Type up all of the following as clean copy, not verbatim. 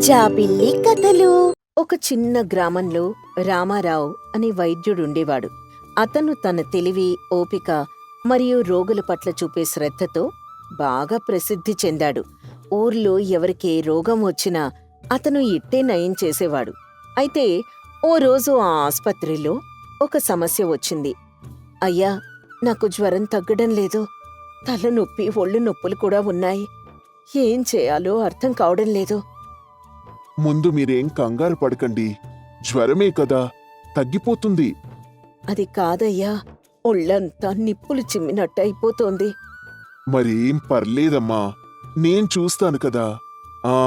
జాబిల్లి కథలు. ఒక చిన్న గ్రామంలో రామారావు అనే వైద్యుడుండేవాడు. అతను తన తెలివి, ఓపిక మరియు రోగుల పట్ల చూపే శ్రద్ధతో బాగా ప్రసిద్ధి చెందాడు. ఊర్లో ఎవరికే రోగం వచ్చినా అతను ఇట్టే నయం చేసేవాడు. అయితే ఓ రోజు ఆ ఆస్పత్రిలో ఒక సమస్య వచ్చింది. అయ్యా, నాకు జ్వరం తగ్గడం లేదు. తలనొప్పి, ఒళ్ళు నొప్పులు కూడా ఉన్నాయి. ఏం చేయాలో అర్థం కావడం లేదు. ముందు మీరేం కంగారు పడకండి. జ్వరమే కదా, తగ్గిపోతుంది. అది కాదయ్యా, ఒళ్ళంతా నిప్పులు చిమ్మినట్టు అయిపోతోంది. మరేం పర్లేదమ్మా, నేను చూస్తాను కదా. ఆ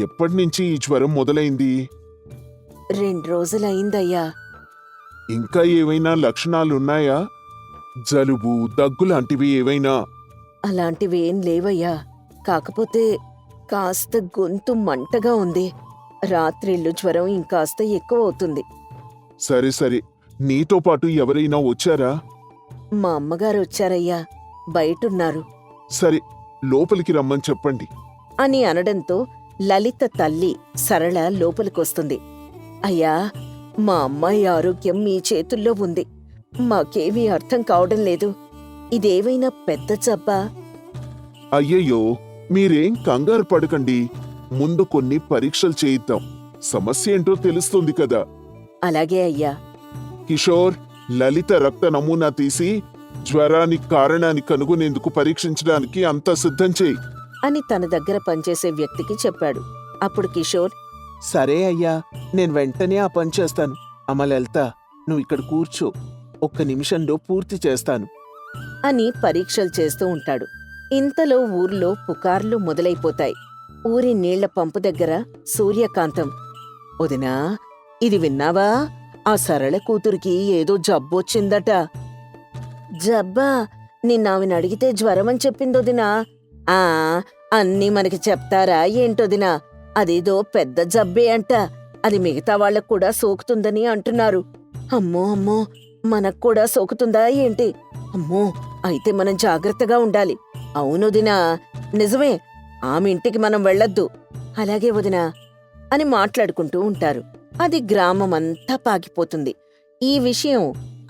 ఎప్పటినుంచి ఈ జ్వరం మొదలైంది? 2 రోజులయిందయ్యా. ఇంకా ఏవైనా లక్షణాలున్నాయా? జలుబు, దగ్గులాంటివి ఏవైనా? అలాంటివేం లేవయ్యా. కాకపోతే కాస్త గొంతు మంటగా ఉంది. రాత్రిళ్ళు జ్వరం ఇంకాస్త ఎక్కువ అవుతుంది. సరే సరే, నీతో పాటు ఎవరైనా వచ్చారా? మా అమ్మగారు వచ్చారయ్యా, బయటున్నారు సరే, లోపలికి రమ్మని చెప్పండి అని అనడంతో లలిత తల్లి సరళ లోపలికొస్తుంది. అయ్యా, మా అమ్మాయి ఆరోగ్యం మీ చేతుల్లో ఉంది. మాకేమీ అర్థం కావడం లేదు. ఇదేవైనా పెద్ద జబ్బా? అయ్యయ్యో, మీరేం కంగారు పడకండి. ముందు కొన్ని పరీక్షలు చేయిద్దాం. సమస్య ఏంటో తెలుస్తుంది కదా. అలాగే అయ్యా. కిషోర్, లలిత రక్త నమూనా తీసి జ్వరానికి కారణాన్ని కనుగొనేందుకు పరీక్షించడానికి అంతా సిద్ధం చేయి అని తన దగ్గర పనిచేసే వ్యక్తికి చెప్పాడు. అప్పుడు కిషోర్, సరే అయ్యా, నేను వెంటనే ఆ పని చేస్తాను. అమ్మ లలిత, నువ్వు ఇక్కడ కూర్చో. 1 నిమిషంలో పూర్తి చేస్తాను అని పరీక్షలు చేస్తూ ఉంటాడు. ఇంతలో ఊర్లో పుకార్లు మొదలైపోతాయి. ఊరి నీళ్ల పంపు దగ్గర సూర్యకాంతం, వదినా, ఇది విన్నావా? ఆ సరళ కూతురికి ఏదో జబ్బొచ్చిందట. జబ్బా? నిన్నావిని అడిగితే జ్వరమని చెప్పిందొదినా. ఆ అన్నీ మనకి చెప్తారా ఏంటొదినా? అదేదో పెద్ద జబ్బే అంట. అది మిగతా వాళ్లకు కూడా సోకుతుందని అంటున్నారు. అమ్మో అమ్మో, మనక్కూడా సోకుతుందా ఏంటి? అమ్మో, అయితే మనం జాగ్రత్తగా ఉండాలి. అవునొదినా, నిజమే. ఆమె ఇంటికి మనం వెళ్ళొద్దు. అలాగే వదినా అని మాట్లాడుకుంటూ ఉంటారు. అది గ్రామమంతా పాకిపోతుంది. ఈ విషయం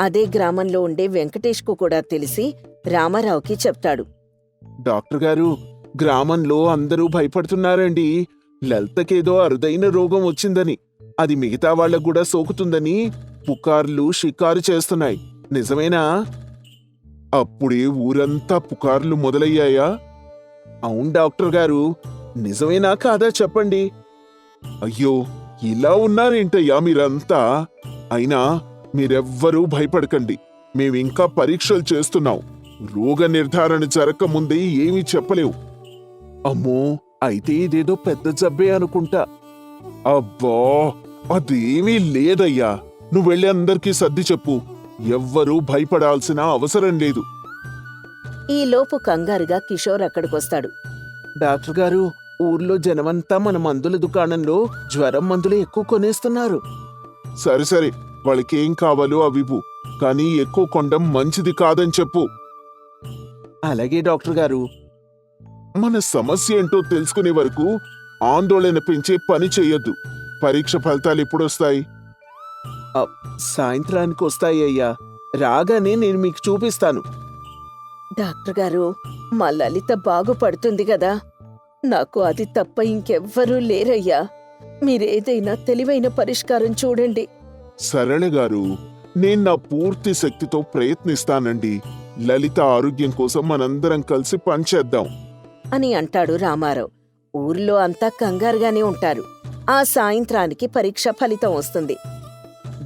అదే గ్రామంలో ఉండే వెంకటేష్కు కూడా తెలిసి రామారావుకి చెప్తాడు. డాక్టర్ గారు, గ్రామంలో అందరూ భయపడుతున్నారండి. లలితకేదో అరుదైన రోగం వచ్చిందని, అది మిగతా వాళ్లకు కూడా సోకుతుందని పుకార్లు షికారు చేస్తున్నాయి. నిజమేనా? అప్పుడే ఊరంతా పుకార్లు మొదలయ్యాయా? అవును డాక్టర్ గారు, నిజమేనా కాదా చెప్పండి. అయ్యో, ఇలా ఉన్నారేంటయ్యా మీరంతా? అయినా మీరెవ్వరూ భయపడకండి. మేమింకా పరీక్షలు చేస్తున్నాం. రోగ నిర్ధారణ జరగకముందే ఏమీ చెప్పలేవు. అమ్మో, అయితే ఇదేదో పెద్ద జబ్బే అనుకుంటా. అబ్బా, అదేమీ లేదయ్యా. నువ్వెళ్ళి అందరికీ సర్ది చెప్పు. ఎవ్వరూ భయపడాల్సిన అవసరం లేదు. ఈలోపు కంగారుగా కిషోర్ అక్కడికొస్తాడు. డాక్టర్ గారు, ఊర్లో జనమంతా మన మందుల దుకాణంలో జ్వరం మందులు ఎక్కువ కొనేస్తున్నారు. సరే సరే, వాళ్ళకేం కావాలో అవివ్వు. కానీ ఎక్కువ కొండం మంచిది కాదని చెప్పు. అలాగే డాక్టర్ గారు. మన సమస్య ఏంటో తెలుసుకునే వరకు ఆందోళన పెంచే పని చెయ్యొద్దు. పరీక్ష ఫలితాలు ఎప్పుడొస్తాయి? సాయంత్రానికి వస్తాయి అయ్యా. రాగానే నేను మీకు చూపిస్తాను. డాక్టర్ గారు, మా లలిత బాగుపడుతుంది గదా. నాకు అది తప్ప ఇంకెవ్వరూ లేరయ్యా. మీరేదైనా తెలివైన పరిష్కారం చూడండి. సరళ గారు, నేను నా పూర్తి శక్తితో ప్రయత్నిస్తానండి. లలిత ఆరోగ్యం కోసం మనందరం కలిసి పనిచేద్దాం అని అంటాడు రామారావు. ఊర్లో అంతా కంగారుగానే ఉంటారు. ఆ సాయంత్రానికి పరీక్ష ఫలితం వస్తుంది.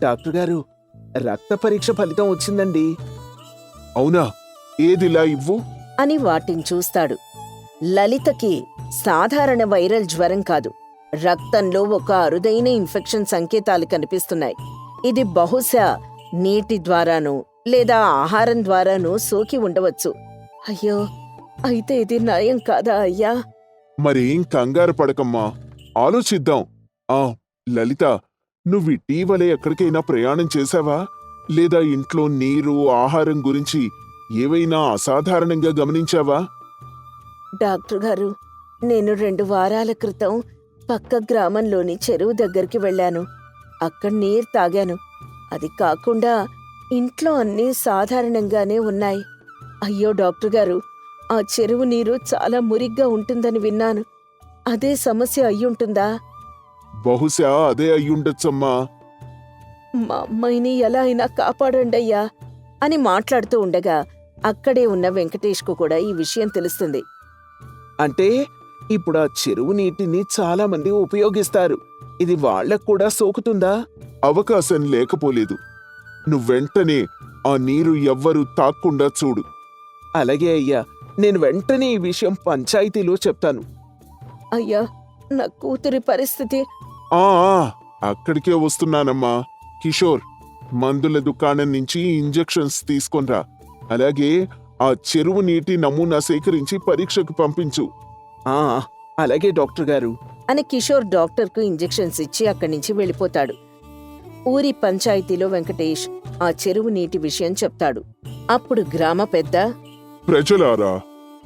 డాక్టర్ గారు, రక్త పరీక్ష ఫలితం వచ్చిందండి. అవునా? ఏదిలా ఇవ్వు అని వాటిని చూస్తాడు. లలితకి సాధారణ వైరల్ జ్వరం కాదు, రక్తంలో ఒక అరుదైన ఇన్ఫెక్షన్ సంకేతాలు కనిపిస్తున్నాయి. ఇది బహుశా నీటి ద్వారానూ లేదా ఆహారం ద్వారానూ సోకి ఉండవచ్చు. అయ్యో, అయితే ఇది నయం కాదా అయ్యా? మరేం కంగారు పడకమ్మా, ఆలోచిద్దాం. లలిత, నువ్వు ఇటీవలే ఎక్కడికైనా ప్రయాణం చేశావా? లేదా ఇంట్లో నీరు, ఆహారం గురించి ఏవైనా అసాధారణంగా గమనించావా? డాక్టర్ గారు, నేను 2 వారాల క్రితం పక్క గ్రామంలోని చెరువు దగ్గరికి వెళ్ళాను. అక్కడ నీరు తాగాను. అది కాకుండా ఇంట్లో అన్నీ సాధారణంగానే ఉన్నాయి. అయ్యో డాక్టర్ గారు, ఆ చెరువు నీరు చాలా మురిగ్గా ఉంటుందని విన్నాను. అదే సమస్య అయ్యుంటుందా? బహుశా అదే అయ్యుండొచ్చమ్మా. మా అమ్మాయిని ఎలా అయినా కాపాడండయ్యా అని మాట్లాడుతూ ఉండగా అక్కడే ఉన్న వెంకటేష్కు కూడా ఈ విషయం తెలుస్తుంది. అంటే ఇప్పుడు ఆ చెరువు నీటిని చాలా మంది ఉపయోగిస్తారు. ఇది వాళ్ళకు కూడా సోకుతుందా? అవకాశం లేకపోలేదు. నువ్వెంటనే ఆ నీరు ఎవ్వరూ తాక్కుండా చూడు. అలాగే అయ్యా, నేను వెంటనే ఈ విషయం పంచాయతీలో చెప్తాను. అయ్యా, నా కూతురి పరిస్థితి. ఆ అక్కడికే వస్తున్నానమ్మా. కిషోర్, మందుల దుకాణం నుంచి ఇంజెక్షన్స్ తీసుకొనిరా. అలాగే ఆ చెరువు నీటి నమూనా సేకరించి పరీక్షకు పంపించు. ఆ అలాగే డాక్టర్ గారు అని కిషోర్ డాక్టర్కు ఇంజెక్షన్స్ ఇచ్చి అక్కడి నుంచి వెళ్ళిపోతాడు. ఊరి పంచాయతీలో వెంకటేష్ ఆ చెరువు నీటి విషయం చెప్తాడు. అప్పుడు గ్రామ పెద్ద, ప్రజలారా,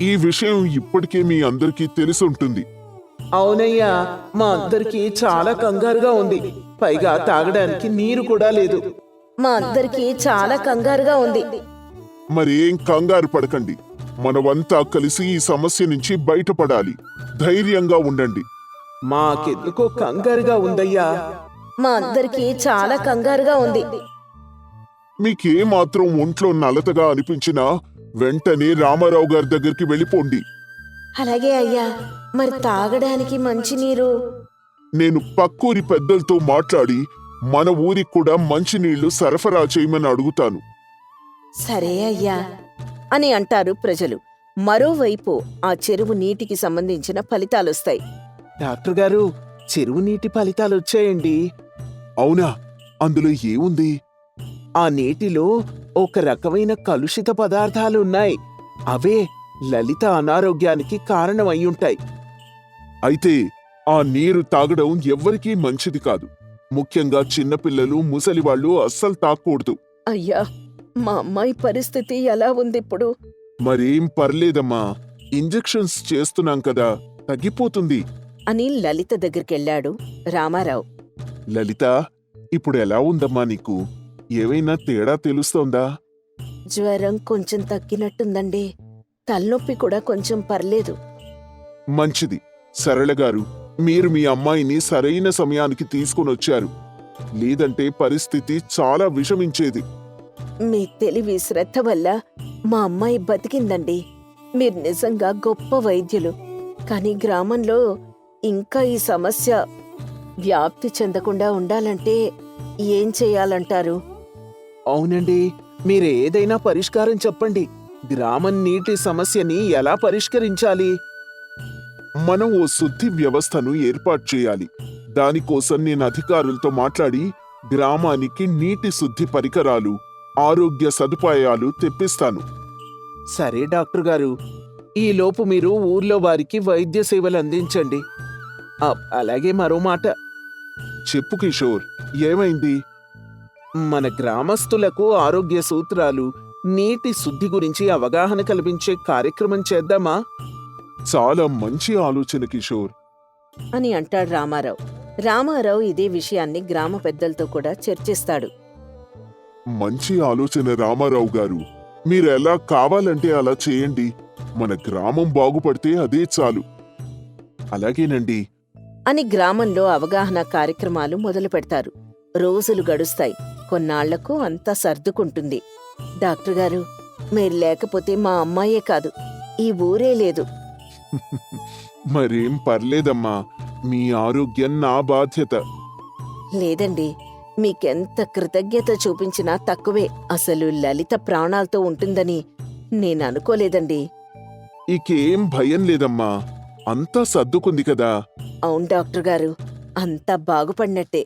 ఈ విషయం ఇప్పటికే మీ అందరికీ తెలిసుంటుంది. అవునయ్యా, మా అందరికీ చాలా కంగారుగా ఉంది. పైగా తాగడానికి నీరు కూడా లేదు. మా అందరికీ చాలా కంగారుగా ఉంది. మరేం కంగారు పడకండి. మనమంతా కలిసి ఈ సమస్య నుంచి బయటపడాలి. ధైర్యంగా ఉండండి. మాకెందుకో కంగారుగా ఉందయ్యా. మా అందరికీ చాలా కంగారుగా ఉంది. మీకేమాత్రం ఒంట్లో నలతగా అనిపించినా వెంటనే రామారావు గారి దగ్గరికి వెళ్ళిపోండి. అలాగే అయ్యా, మరి తాగడానికి మంచినీరు? నేను పక్కూరి పెద్దలతో మాట్లాడి మన ఊరికి కూడా మంచినీళ్లు సరఫరా చేయమని అడుగుతాను. సరే అయ్యా అని అంటారు ప్రజలు. మరోవైపు ఆ చెరువు నీటికి సంబంధించిన ఫలితాలొస్తాయి. డాక్టర్ గారు, చెరువు నీటి ఫలితాలు వచ్చాయండి. అవునా? అందులో ఏముంది? ఆ నీటిలో ఒక రకమైన కలుషిత పదార్థాలు ఉన్నాయి. అవే లలిత అనారోగ్యానికి కారణమయ్యుంటాయి. అయితే ఆ నీరు తాగడం ఎవ్వరికీ మంచిది కాదు. ముఖ్యంగా చిన్నపిల్లలు, ముసలివాళ్లు అస్సలు తాగకూడదు. అయ్యా, మా అమ్మాయి పరిస్థితి ఎలా ఉందిప్పుడు? మరేం పర్లేదమ్మా, ఇంజెక్షన్స్ చేస్తున్నాం కదా, తగ్గిపోతుంది. అని లలిత దగ్గరికెళ్ళాడు రామారావు. లలిత, ఇప్పుడు ఎలా ఉందమ్మా నీకు? ఏవైనా తేడా తెలుస్తోందా? జ్వరం కొంచెం తగ్గినట్టుందండి. తలనొప్పి కూడా కొంచెం పర్లేదు. మంచిది. సరళ గారు, మీరు మీ అమ్మాయిని సరైన సమయానికి తీసుకునొచ్చారు. లేదంటే పరిస్థితి చాలా విషమించేది. మీ తెలివి, శ్రద్ధ వల్ల మా అమ్మాయి బతికిందండి. మీరు నిజంగా గొప్ప వైద్యులు. కానీ గ్రామంలో ఇంకా ఈ సమస్య వ్యాప్తి చెందకుండా ఉండాలంటే ఏం చెయ్యాలంటారు? అవునండి, మీరేదైనా పరిష్కారం చెప్పండి. గ్రామం నీటి సమస్యని ఎలా పరిష్కరించాలి? మనం ఓ శుద్ధి వ్యవస్థను ఏర్పాటు చేయాలి. దానికోసం నేను అధికారులతో మాట్లాడి గ్రామానికి నీటి శుద్ధి పరికరాలు, ఆరోగ్య సదుపాయాలు తెప్పిస్తాను. సరే డాక్టర్ గారు, ఈలోపు మీరు ఊర్లో వారికి వైద్య సేవలు అందించండి. అలాగే మరో మాట, చెప్పు కిషోర్, ఏమైంది? మన గ్రామస్తులకు ఆరోగ్య సూత్రాలు, నీటి శుద్ధి గురించి అవగాహన కల్పించే కార్యక్రమం చేద్దామా? చాలా మంచి ఆలోచన కిషోర్ అని అంటాడు రామారావు. రామారావు ఇదే విషయాన్ని గ్రామ పెద్దలతో కూడా చర్చిస్తాడు. మంచి ఆలోచన రామారావు గారు. మీరు ఎలా కావాలంటే అలా చేయండి. మన గ్రామం బాగుపడితే అదే చాలు. అలాగేనండి అని గ్రామంలో అవగాహన కార్యక్రమాలు మొదలు పెడతారు. రోజులు గడుస్తాయి. కొన్నాళ్లకు అంతా సర్దుకుంటుంది. డాక్టర్ గారు, మీరు లేకపోతే మా అమ్మాయే కాదు, ఈ ఊరే లేదు. మరేం పర్లేదమ్మా, మీ ఆరోగ్యం నా బాధ్యత. లేదండి, మీకెంత కృతజ్ఞత చూపించినా తక్కువే. అసలు లలిత ప్రాణాలతో ఉంటుందని నేననుకోలేదండి. ఇకేం భయం లేదమ్మా, అంతా సర్దుకుంది కదా. అవును డాక్టర్ గారు, అంతా బాగుపడినట్టే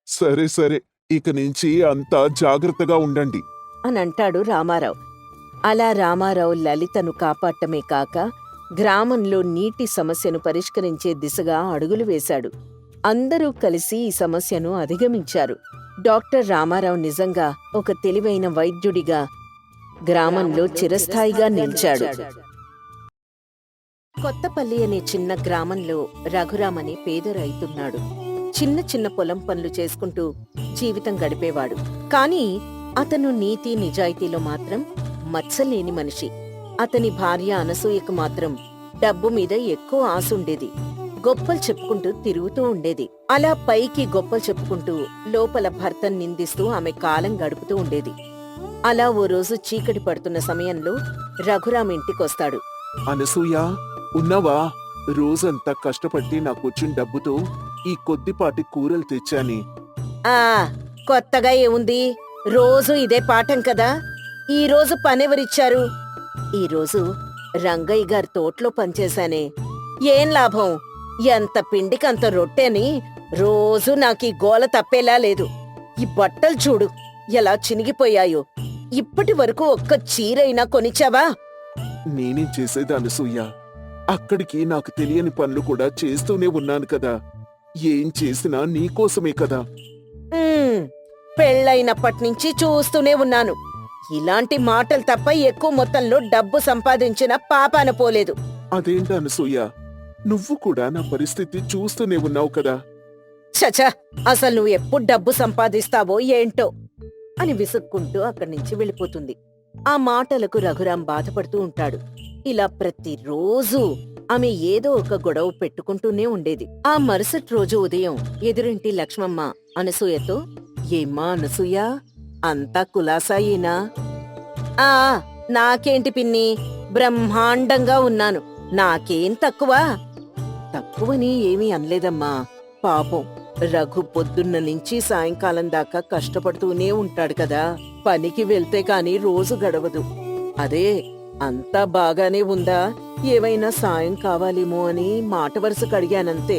సరే సరే, ఇక నుంచి అంతా జాగ్రత్తగా ఉండండి అని అంటాడు రామారావు. అలా రామారావు లలితను కాపాడటమే కాక గ్రామంలో నీటి సమస్యను పరిష్కరించే దిశగా అడుగులు వేశాడు. అందరూ కలిసి ఈ సమస్యను అధిగమించారు. డాక్టర్ రామారావు నిజంగా ఒక తెలివైన వైద్యుడిగా గ్రామంలో చిరస్థాయిగా నిలిచాడు. కొత్తపల్లి అనే చిన్న గ్రామంలో రఘురాం అనే పేద రైతున్నాడు. చిన్న చిన్న పొలం పనులు చేసుకుంటూ జీవితం గడిపేవాడు. కాని అతను నీతి నిజాయితీలో మాత్రం మచ్చలేని మనిషి. అతని భార్య అనసూయకు మాత్రం డబ్బు మీద ఎక్కువ ఆసుండేది. గొప్పలు చెప్పుకుంటూ తిరుగుతూ ఉండేది. అలా పైకి గొప్పలు చెప్పుకుంటూ లోపల భర్తను నిందిస్తూ ఆమె కాలం గడుపుతూ ఉండేది. అలా ఓ రోజు చీకటి పడుతున్న సమయంలో రఘురాం ఇంటికొస్తాడు. అనసూయ, ఉన్నావా? రోజంతా కష్టపడి నాకొచ్చిన డబ్బుతో ఈ కొద్దిపాటి కూరలు తెచ్చాని. ఆ కొత్తగా ఏముంది, రోజు ఇదే పాఠం కదా. ఈ రోజు పనెవరిచ్చారు? ఈరోజు రంగయ్య గారి తోటలో పనిచేశానే. ఏం లాభం? ఎంత పిండికంత రొట్టెని రోజు నాకీ గోల తప్పేలా లేదు. ఈ బట్టలు చూడు ఎలా చినిగిపోయాయో. ఇప్పటి వరకు ఒక్క చీరైనా కొనిచ్చావా? నేనేం చేసేది అనసూయ? అక్కడికి నాకు తెలియని పనులు కూడా చేస్తూనే ఉన్నాను కదా. ఏం చేసినా నీకోసమే కదా. పెళ్ళైనప్పటినుంచి చూస్తూనే ఉన్నాను. ఇలాంటి మాటలు తప్ప ఎక్కువ మొత్తంలో డబ్బు సంపాదించిన పాపాన పోలేదు. అదేంటి అనసూయ, నువ్వు కూడా నా పరిస్థితి చూస్తూనే ఉన్నావు కదా. చచా, అసలు నువ్వు ఎప్పుడు డబ్బు సంపాదిస్తావో ఏంటో అని విసుక్కుంటూ అక్కడి నుంచి వెళ్ళిపోతుంది. ఆ మాటలకు రఘురాం బాధపడుతూ ఉంటాడు. ఇలా ప్రతిరోజూ ఆమె ఏదో ఒక గొడవ పెట్టుకుంటూనే ఉండేది. ఆ మరుసటి రోజు ఉదయం ఎదురింటి లక్ష్మమ్మ అనసూయతో, ఏమ్మా అనసూయ, అంతా కులాసాయేనా? ఆ నాకేంటి పిన్ని, బ్రహ్మాండంగా ఉన్నాను. నాకేం తక్కువ? తక్కువని ఏమీ అనలేదమ్మా. పాపం రఘు పొద్దున్న నుంచి సాయంకాలం దాకా కష్టపడుతూనే ఉంటాడు కదా. పనికి వెళ్తే కాని రోజు గడవదు. అదే అంతా బాగానే ఉందా, ఏవైనా సాయం కావాలేమో అని మాట వరుసకు అడిగానంతే.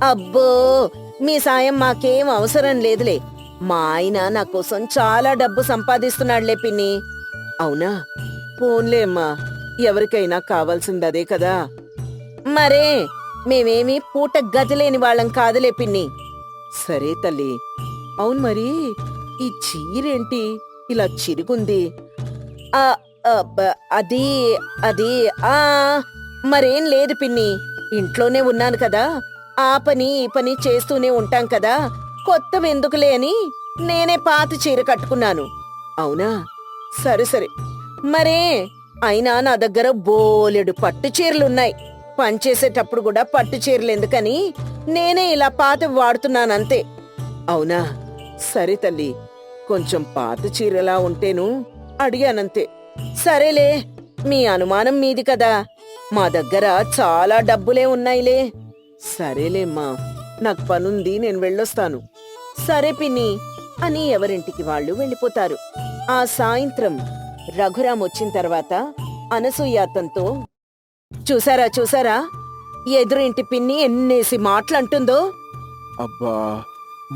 అబ్బో, మీ సాయం మాకేం అవసరం లేదులే. మా ఆయన నా కోసం చాలా డబ్బు సంపాదిస్తున్నాడులే పిన్ని. అవునా? పోన్లే అమ్మా, ఎవరికైనా కావాల్సిందదే కదా. మరే మేమేమీ పూట గదిలేని వాళ్ళం కాదులే పిన్ని. సరే తల్లి. అవును మరి, ఈ చీరేంటి ఇలా చిరుగుంది? అది అది ఆ మరేం లేదు పిన్ని. ఇంట్లోనే ఉన్నాను కదా, ఆ పని ఈ పని చేస్తూనే ఉంటాం కదా. కొత్తవెందుకులే అని నేనే పాత చీర కట్టుకున్నాను. అవునా? సరే సరే. మరే అయినా నా దగ్గర బోలెడు పట్టు చీరలున్నాయి. పనిచేసేటప్పుడు కూడా పట్టు చీరలు ఎందుకని నేనే ఇలా పాత వాడుతున్నానంతే. అవునా? సరే తల్లి, కొంచెం పాత చీరలా ఉంటేను అడిగానంతే. సరేలే, మీ అనుమానం మీది కదా. మా దగ్గర చాలా డబ్బులే ఉన్నాయిలే. సరేలేమ్మా, నాకు పనుంది, నేను వెళ్ళొస్తాను. సరే పిన్ని అని ఎవరింటికి వాళ్ళు వెళ్ళిపోతారు. ఆ సాయంత్రం రఘురాం వచ్చిన తర్వాత అనసూయ అతనితో, చూసారా చూసారా, ఎదురింటి పిన్ని ఎన్నేసి మాటలంటుందో. అబ్బా,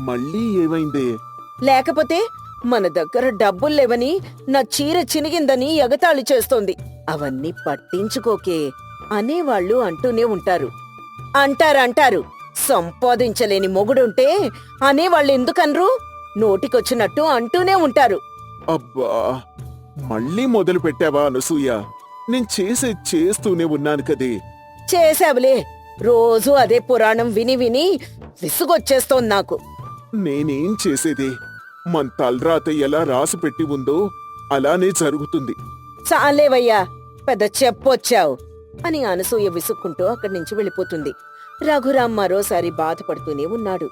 మళ్ళీ ఏమైందే? లేకపోతే మన దగ్గర డబ్బుల్లేవని, నా చీర చినిగిందని ఎగతాళి చేస్తోంది. అవన్నీ పట్టించుకోకే అనేవాళ్ళు అంటూనే ఉంటారు. అంటారు, సంపాదించలేని మొగుడుంటే అనేవాళ్ళు ఎందుకనరు? నోటికొచ్చినట్టు అంటూనే ఉంటారు. అబ్బా, మళ్ళీ మొదలు పెట్టావా అనసూయ? నేను చేస్తూనే ఉన్నాను కదే. చేసావులే, రోజూ అదే పురాణం విని విని విసుగొచ్చేస్తోంది నాకు. నేనేం చేసేది? మన తలరాత ఎలా రాసి పెట్టి ఉందో అలానే జరుగుతుంది. చాలేవయ్యా, పెద్ద చెప్పొచ్చావు అని అనసూయ విసుక్కుంటూ అక్కడి నుంచి వెళ్ళిపోతుంది. రఘురాం మరోసారి బాధపడుతూనే ఉన్నాడు.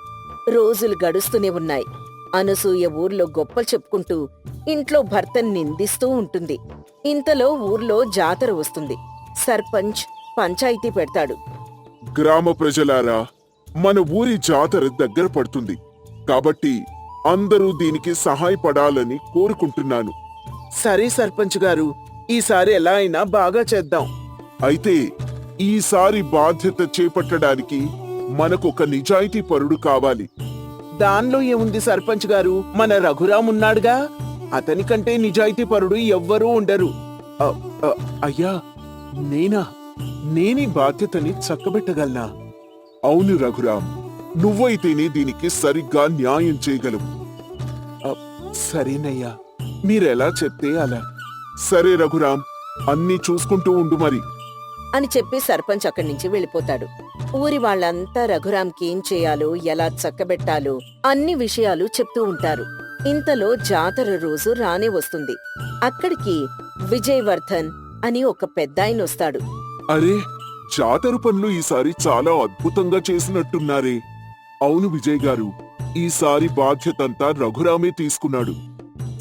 రోజులు గడుస్తూనే ఉన్నాయి. అనసూయ ఊర్లో గొప్పలు చెప్పుకుంటూ ఇంట్లో భర్తను నిందిస్తూ ఉంటుంది. ఇంతలో ఊర్లో జాతర వస్తుంది. సర్పంచ్ పంచాయితీ పెడతాడు. గ్రామ ప్రజలారా, మన ఊరి జాతర దగ్గర పడుతుంది కాబట్టి అందరూ దీనికి సహాయపడాలని కోరుకుంటున్నాను. సరే సర్పంచ్ గారు, ఈసారి ఎలా అయినా బాగా చేద్దాం. అయితే ఈసారి బాధ్యత చేపట్టడానికి మనకొక నిజాయితీ పరుడు కావాలి. దానిలో ఏముంది సర్పంచ్ గారు, మన రఘురాం ఉన్నాడుగా. అతనికంటే నిజాయితీ పరుడు ఎవ్వరూ ఉండరు. అయ్యా, నేనీ బాధ్యతని చక్కబెట్టగలనా? అవును రఘురాం, నువ్వైతేనే దీనికి సరిగ్గా న్యాయం చేయగలవు. సరేనయ్యా, మీరెలా చెప్తే అలా. సరే రఘురాం, అన్నీ చూసుకుంటూ ఉండు మరి. అని చెప్పి సర్పంచ్ అక్కడి నుంచి వెళ్ళిపోతాడు. ఊరి వాళ్ళంతా రఘురాంకి ఏం చేయాలో, ఎలా చక్కబెట్టాలో అన్ని విషయాలు చెప్తూ ఉంటారు. ఇంతలో జాతర రోజు రానే వస్తుంది. అక్కడికి విజయవర్ధన్ అని ఒక పెద్దాయనొస్తాడు. అరే, జాతర పనులు ఈసారి చాలా అద్భుతంగా చేసినట్టున్నారే. అవును విజయ్ గారు, ఈసారి బాధ్యతంతా రఘురామే తీసుకున్నాడు.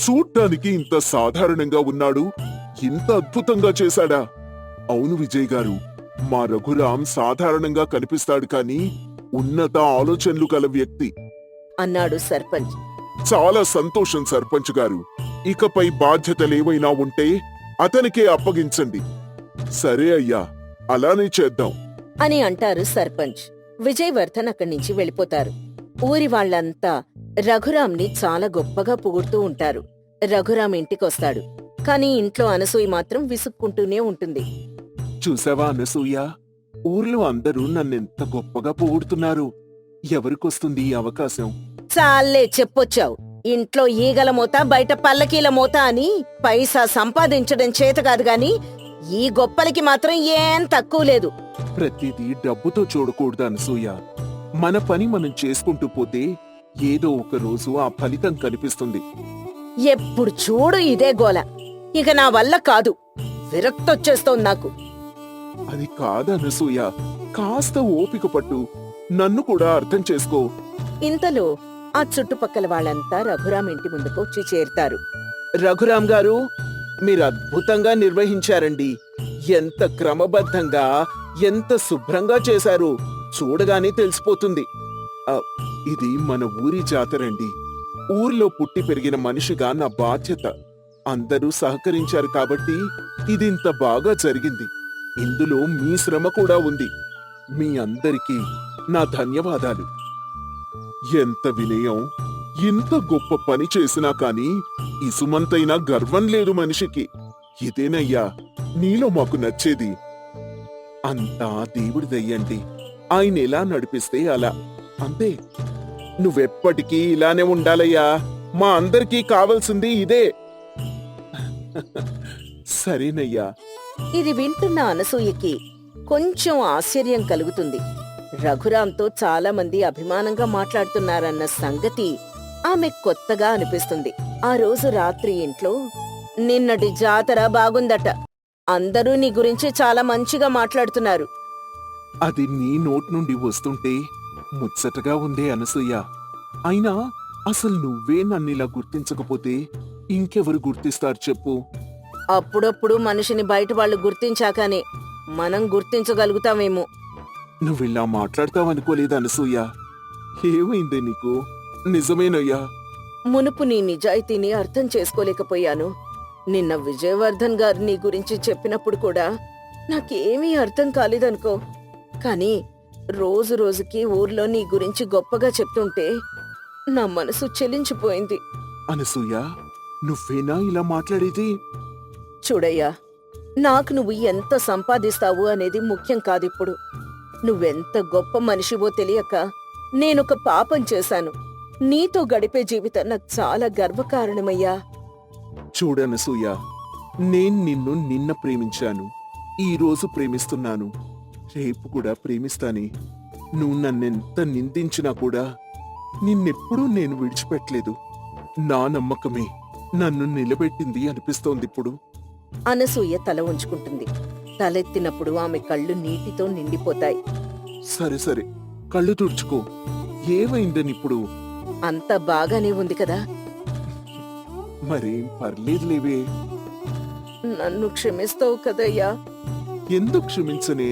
చూడ్డానికి ఇంత సాధారణంగా ఉన్నాడు, ఇంత అద్భుతంగా చేశాడా? అవును విజయ్ గారు, మా రఘురాం సాధారణంగా కనిపిస్తాడు కానీ ఉన్నత ఆలోచనలు గల వ్యక్తి అన్నాడు సర్పంచ్. చాలా సంతోషం సర్పంచ్ గారు. ఇకపై బాధ్యతలేవైనా ఉంటే అతనికే అప్పగించండి. సరే అయ్యా, అలానే చేద్దాం అని అంటారు సర్పంచ్. విజయవర్ధన్ అక్కడి నుంచి వెళ్ళిపోతారు. ఊరి వాళ్ళంతా రఘురాంని చాలా గొప్పగా పొగుడుతూ ఉంటారు. రఘురాం ఇంటికొస్తాడు. కాని ఇంట్లో అనసూయ మాత్రం విసుక్కుంటూనే ఉంటుంది. చూసావా అనసూయ, ఊర్లో అందరూ నన్నెంత గొప్పగా పొగుడుతున్నారు. ఎవరికొస్తుంది ఈ అవకాశం? చాలే చెప్పొచ్చావు. ఇంట్లో ఈగల మోత, బయట పల్లకీల మోత అని పైసా సంపాదించడం చేత కాదు గాని ఈ గొప్పలకి మాత్రం ఏం తక్కువ లేదు. ప్రతిదీ డబ్బుతో చూడకూడదు అనసూయ. మన పని మనం చేసుకుంటూ పోతే ఏదో ఒక రోజు ఆ ఫలితం కనిపిస్తుంది. ఎప్పుడు చూడు ఇదే గోల. ఇక నా వల్ల కాదు, విరక్తొచ్చేస్తోంది నాకు. అది కాదనసూయ, కాస్త ఓపిక పట్టు, నన్ను కూడా అర్థం చేసుకో. ఇంతలో ఆ చుట్టుపక్కల వాళ్ళంతా రఘురాం ఇంటి ముందుకు వచ్చి చేరుతారు. రఘురాం గారు, మీరు అద్భుతంగా నిర్వహించారండి. ఎంత క్రమబద్ధంగా, ఎంత శుభ్రంగా చేశారు, చూడగానే తెలిసిపోతుంది. ఇది మన ఊరి జాతరండి. ఊర్లో పుట్టి పెరిగిన మనిషిగా నా బాధ్యత. అందరూ సహకరించారు కాబట్టి ఇదింత బాగా జరిగింది. ఇందులో మీ శ్రమ కూడా ఉంది. మీ అందరికీ నా ధన్యవాదాలు. ఎంత వినయం! ఇంత గొప్ప పని చేసినా కాని ఇసుమంతైనా గర్వం లేదు మనిషికి. ఇదేనయ్యా నీలో మాకు నచ్చేది. అంతా దేవుడి దయ్యండి. ఆయన ఎలా నడిపిస్తే అలా, అంతే. నువ్వెప్పటికీ ఇలానే ఉండాలయ్యా. మా అందరికీ కావలసింది ఇదే. సరేనయ్యా. ఇది వింటున్న అనసూయకి కొంచెం ఆశ్చర్యం కలుగుతుంది. రఘురాంతో చాలా మంది అభిమానంగా మాట్లాడుతున్నారన్న సంగతి ఆమె కొత్తగా అనిపిస్తుంది. ఆ రోజు రాత్రి ఇంట్లో, నిన్నటి జాతర బాగుందట, అందరూ నీ గురించి చాలా మంచిగా మాట్లాడుతున్నారు. అది నీ నోట్ నుండి వస్తుంటే ముచ్చటగా ఉందే అనసూయ. అయినా అసలు నువ్వే నన్నిలా గుర్తించకపోతే ఇంకెవరు గుర్తిస్తారు చెప్పు? అప్పుడప్పుడు మనిషిని బయట వాళ్ళు గుర్తించాకనే మనం గుర్తించగలుగుతామేమో. నువ్విలా మాట్లాడతావనుకోలేదు అనసూయ. ఏమైందే నీకు? నిజమేనయ్యా. మునుపు నీ నిజాయితీని అర్థం చేసుకోలేకపోయాను. నిన్న విజయవర్ధన్ గారు నీ గురించి చెప్పినప్పుడు కూడా నాకేమీ అర్థం కాలేదనుకో. కాని రోజు రోజుకి ఊర్లో నీ గురించి గొప్పగా చెప్తుంటే నా మనసు చెలించిపోయింది. అనసూయ, నువ్వేనా ఇలా మాట్లాడేది? చూడయ్యా, నాకు నువ్వు ఎంత సంపాదిస్తావు అనేది ముఖ్యం కాదిప్పుడు. నువ్వెంత గొప్ప మనిషివో తెలియక నేనొక పాపం చేశాను. నీతో గడిపే జీవితం నాకు చాలా గర్వకారణమయ్యా. చూడనసూయ, నేను నిన్ను నిన్న ప్రేమించాను, ఈ రోజు ప్రేమిస్తున్నాను, రేపు కూడా ప్రేమిస్తానే. నువ్వు నన్నెంత నిందించినా కూడా నిన్నెప్పుడూ నేను విడిచిపెట్టలేదు. నా నమ్మకమే నన్ను నిలబెట్టింది అనిపిస్తోందిప్పుడు. అనసూయ తల ఉంచుకుంటుంది. తలెత్తినప్పుడు ఆమె కళ్ళు నీటితో నిండిపోతాయి. సరే సరే, కళ్ళు తుడుచుకో. ఏమైందనిప్పుడు? అంత బాగానే ఉంది కదా. మరేం పర్లేదులేవే. నన్ను క్షమిస్తావు కదయ్యా? ఎందుకు క్షమించనే?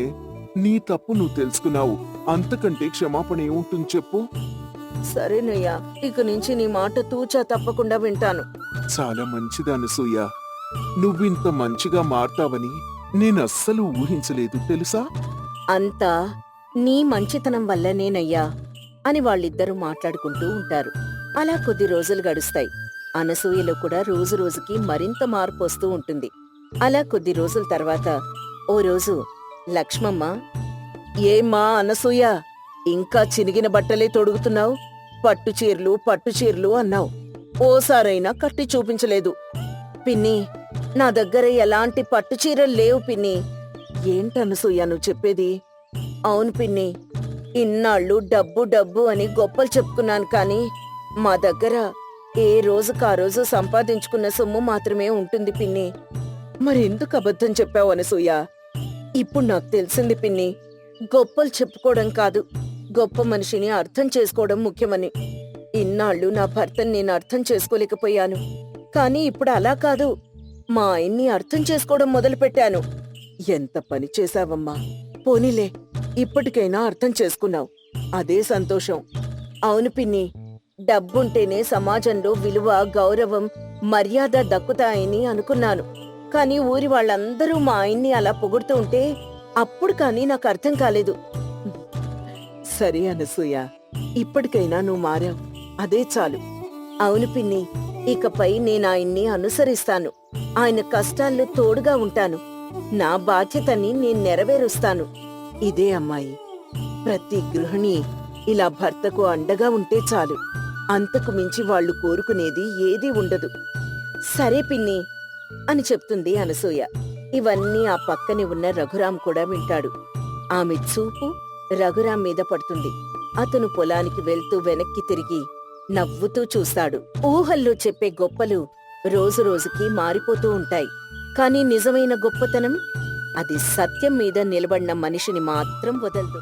నీ తప్పు నువ్వు తెలుసుకున్నావు. అంతకంటే క్షమాపణ ఏముంటుంది చెప్పు? సరేనయ్యా, ఇక నుంచి నీ మాట తూచా తప్పకుండా వింటాను. చాలా మంచిది అనసూయ. నువ్వింత మంచిగా మారతావని నేనస్సలు ఊహించలేదు తెలుసా? అంతా నీ మంచితనం వల్లనేనయ్యా అని వాళ్ళిద్దరూ మాట్లాడుకుంటూ ఉంటారు. అలా కొద్ది రోజులు గడుస్తాయి. అనసూయలో కూడా రోజు రోజుకి మరింత మార్పు వస్తూ ఉంటుంది. అలా కొద్ది రోజుల తర్వాత ఓ రోజు లక్ష్మమ్మ, ఏమ్మా అనసూయ, ఇంకా చినిగిన బట్టలే తొడుగుతున్నావు? పట్టు చీరలు అన్నావు, ఓసారైనా కట్టి చూపించలేదు. పిన్ని, నా దగ్గర ఎలాంటి పట్టు చీరలు లేవు పిన్ని. ఏంటనసూయ నువ్వు చెప్పేది? అవును పిన్ని, ఇన్నాళ్ళు డబ్బు డబ్బు అని గొప్పలు చెప్పుకున్నాను కానీ మా దగ్గర ఏ రోజుకా రోజు సంపాదించుకున్న సొమ్ము మాత్రమే ఉంటుంది పిన్ని. మరెందుకు అబద్ధం చెప్పావు అనసూయ? ఇప్పుడు నాకు తెలిసింది పిన్ని, గొప్పలు చెప్పుకోవడం కాదు, గొప్ప మనిషిని అర్థం చేసుకోవడం ముఖ్యమని. ఇన్నాళ్ళు నా భర్తని నేను అర్థం చేసుకోలేకపోయాను, కానీ ఇప్పుడు అలా కాదు, మా ఆయన్ని అర్థం చేసుకోవడం మొదలుపెట్టాను. ఎంత పని చేశావమ్మా! పోనీలే, ఇప్పటికైనా అర్థం చేసుకున్నావు, అదే సంతోషం. అవును పిన్ని, డబ్బుంటేనే సమాజంలో విలువ, గౌరవం, మర్యాద దక్కుతాయని అనుకున్నాను. కానీ ఊరి వాళ్ళందరూ మా ఆయన్ని అలా పొగుడుతూ ఉంటే అప్పుడు కానీ నాకు అర్థం కాలేదు. సరే అనసూయ, ఇప్పటికైనా నువ్వు మారావు, అదే చాలు. అవును పిన్ని, ఇకపై నేను ఆయన్ని అనుసరిస్తాను, ఆయన కష్టాల్లో తోడుగా ఉంటాను, నా బాధ్యతని నేను నెరవేరుస్తాను. ఇదే అమ్మాయి, ప్రతి గృహిణి ఇలా భర్తకు అండగా ఉంటే చాలు, అంతకు మించి వాళ్ళు కోరుకునేది ఏదీ ఉండదు. సరే పిన్ని అని చెప్తుంది అనసూయ. ఇవన్నీ ఆ పక్కనే ఉన్న రఘురాం కూడా వింటాడు. ఆమె చూపు రఘురాం మీద పడుతుంది. అతను పొలానికి వెళ్తూ వెనక్కి తిరిగి నవ్వుతూ చూస్తాడు. ఊహల్లో చెప్పే గొప్పలు రోజురోజుకి మారిపోతూ ఉంటాయి, కానీ నిజమైన గొప్పతనం అది సత్యం మీద నిలబడిన మనిషిని మాత్రం వదలదు.